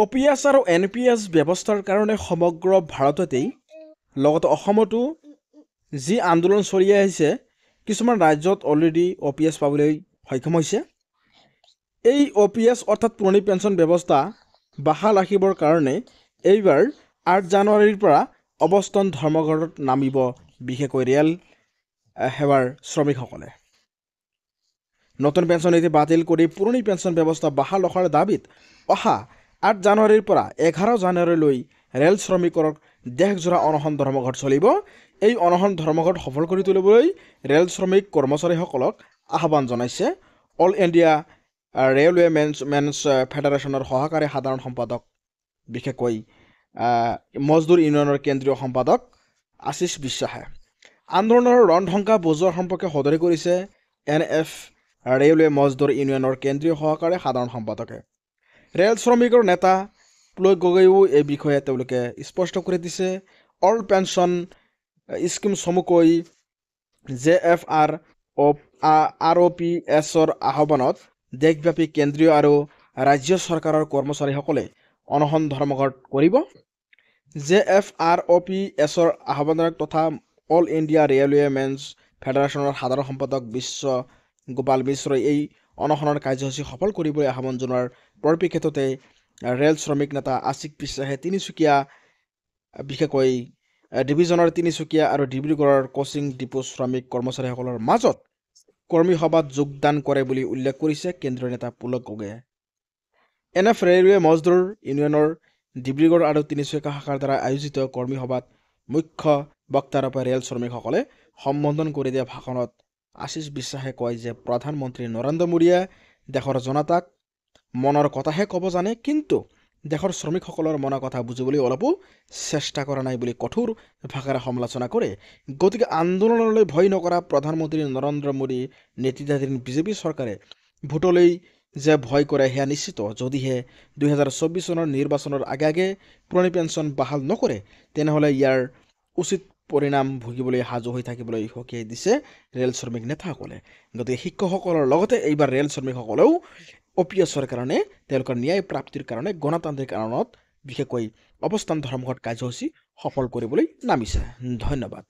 OPS আৰু NPS ব্যৱস্থাৰ কাৰণে সমগ্ৰ ভাৰততেই লগতে অসমতো যি আন্দোলন চলি আহিছে কিছুমান ৰাজ্যত অলৰেডি OPS পাবলৈ সক্ষম হৈছে। এই OPS অৰ্থাৎ পুৰণি পেঞ্চন ব্যৱস্থা বাহাল ৰাখিবৰ কাৰণে এইবাৰ 8 জানুৱাৰীৰ পৰা অৱস্থান ধৰ্মঘটত নামিব বিশেষকৈ ৰেল সেৱাৰ শ্ৰমিকসকলে। নতুন পেঞ্চন নীতি বাতিল কৰি পুৰণি পেঞ্চন ব্যৱস্থা বাহাল ৰখাৰ দাবীত অহা 8 জানুৱাৰীৰ পৰা 11 জানুৱাৰীলৈ ৰেল শ্ৰমিকৰ দেশজোৰা অনশন ধৰ্মঘট চলিব। এই অনশন ধৰ্মঘট সফল কৰি তুলিবলৈ ৰেল শ্ৰমিক কৰ্মচাৰীসকলক আহ্বান জনাইছে অল ইণ্ডিয়া ৰেলৱে মেনছ ফেডাৰেশ্যনৰ সহকাৰী সাধাৰণ সম্পাদক বিশেষকৈ মজদুৰ ইউনিয়নৰ কেন্দ্ৰীয় সম্পাদক আশিষ বিশ্বাসে। আন্দোলনৰ ৰন্ধংকা বুজোৱাৰ সম্পৰ্কে সদৰি কৰিছে NF ৰেলৱে মজদুৰ ইউনিয়নৰ কেন্দ্ৰীয় সহকাৰী সাধাৰণ সম্পাদকে। ৰেল শ্ৰমিকৰ নেতা পুলক গগৈয়েও এই বিষয়ে তেওঁলোকে স্পষ্ট কৰি দিছে। অল পেঞ্চন স্কিম চমুকৈ JFROPSৰ আহ্বানত দেশব্যাপী কেন্দ্ৰীয় আৰু ৰাজ্য চৰকাৰৰ কৰ্মচাৰীসকলে অনশন ধৰ্মঘট কৰিব। JFROPSৰ আহ্বানক তথা অল ইণ্ডিয়া ৰেলৱে মেনছ ফেডাৰেশ্যনৰ সাধাৰণ সম্পাদক বিশ্ব গোপাল মিশ্ৰই এই অনশনৰ কাৰ্যসূচী সফল কৰিবলৈ আহ্বান জনোৱাৰ পৰিপ্ৰেক্ষিততে ৰেল শ্ৰমিক নেতা আশিষ বিশ্বাসে তিনিচুকীয়া বিশেষকৈ ডিভিজনৰ তিনিচুকীয়া আৰু ডিব্ৰুগড়ৰ কোচিং ডিপো শ্ৰমিক কৰ্মচাৰীসকলৰ মাজত কৰ্মী সভাত যোগদান কৰে বুলি উল্লেখ কৰিছে কেন্দ্ৰীয় নেতা পুলক গগৈয়ে। NF ৰেলৱে মজদুৰ ইউনিয়নৰ ডিব্ৰুগড় আৰু তিনিচুকীয়া শাখাৰ দ্বাৰা আয়োজিত কৰ্মী সভাত মুখ্য বক্তাৰূপে ৰেল শ্ৰমিকসকলে সম্বোধন কৰি দিয়া ভাষণত আশিষ বিশ্বাসে কয় যে প্ৰধানমন্ত্ৰী নৰেন্দ্ৰ মোদীয়ে দেশৰ জনতাক মনৰ কথাহে ক'ব জানে, কিন্তু দেশৰ শ্ৰমিকসকলৰ মনৰ কথা বুজিবলৈ অলপো চেষ্টা কৰা নাই বুলি কঠোৰ ভাষাৰে সমালোচনা কৰে। গতিকে আন্দোলনলৈ ভয় নকৰা প্ৰধানমন্ত্ৰী নৰেন্দ্ৰ মোদী নেতৃত্বাধীন বিজেপি চৰকাৰে ভোটলৈ যে ভয় কৰে সেয়া নিশ্চিত। যদিহে 2024 চনৰ নিৰ্বাচনৰ আগে পুৰণি পেঞ্চন বাহাল নকৰে তেনেহ'লে ইয়াৰ উচিত পৰিণাম ভুগিবলৈ সাজু হৈ থাকিবলৈ সকীয়াই দিছে ৰেল শ্ৰমিক নেতাসকলে। গতিকে শিক্ষকসকলৰ লগতে এইবাৰ ৰেল শ্ৰমিকসকলেও OPSৰ কাৰণে তেওঁলোকৰ ন্যায় প্ৰাপ্তিৰ কাৰণে গণতান্ত্ৰিক কাৰণত বিশেষকৈ অৱস্থান ধৰ্মঘট কাৰ্যসূচী সফল কৰিবলৈ নামিছে। ধন্যবাদ।